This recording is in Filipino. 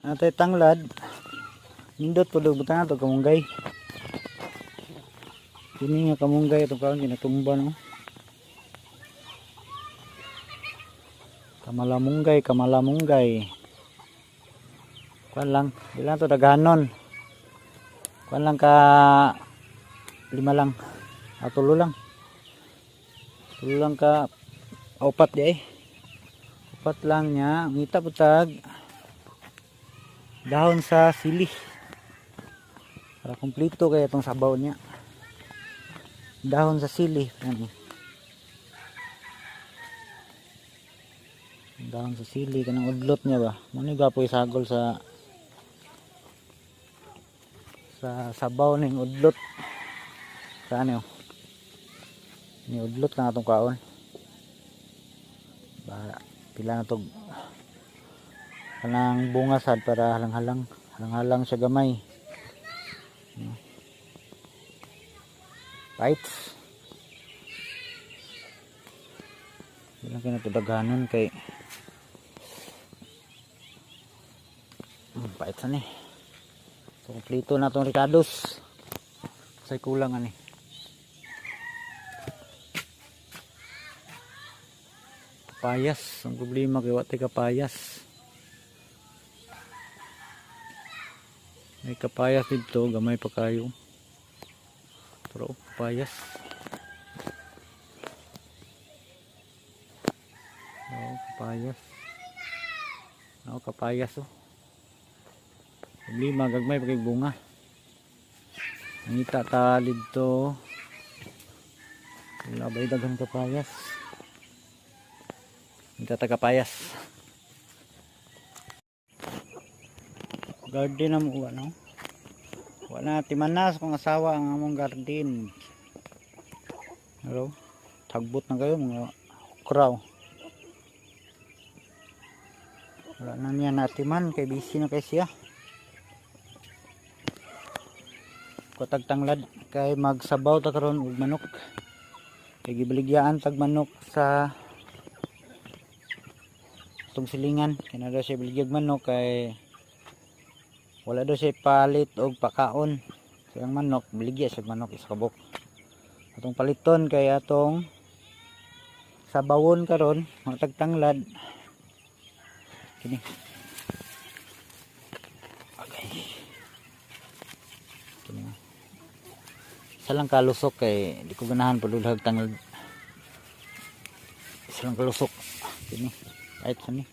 Atay tanglad. Nindot po daw butang ato kamunggay. Kini nga kamunggay itong kaon ginatumba no. Kamalamunggay. Kuan lang, ilan to daghanon. Kuan lang ka 5 lang. Tulo lang. Tulo lang ka 4 di ay. 4 lang nya, ngita putag dahon sa sili. Para kumpleto kaya itong sabaw niya. Dahon sa sili. Dahon sa sili kanang udlot niya ba. Mani gapo isagol sa sabaw ning udlot. Saan yo? Ni udlot lang atong kaon. Ba pila na tog kanang bunga sad para halang-halang siya gamay. Bites. Ilang kaya natudaganon kay bites ani. So kompleto na itong ricados. Say kulang ani. Kapayas, ang problema kay wate kapayas. May kapayas dito, gamay pa kayo. Pero kapayas. Kapayas oh. Problema gagmay pagay bunga. Nangita ta dito. Wala ba daghang kapayas? Kapayas. Garden na mo no? Wala timanas kung asawa ang among garden. Hello? Tagbot na kayo mga kraw. Wala na niya natiman kay busy na kay siya. Kutag tanglad kay magsabaw ta karon og manok. Kay gibaligyan tag manok sa itong silingan. Kaya daw siya biligyan manok kay wala daw siya palit og pakaon. So ang manok, biligyan siya manok isa kabok. Atong paliton kay atong sabawon karon, matag tanglad. Kini. Okay. Kini. Isa lang kalusok kay di ko ganahan palulag tanglad. Isa lang kalusok. Kini. Kahit saan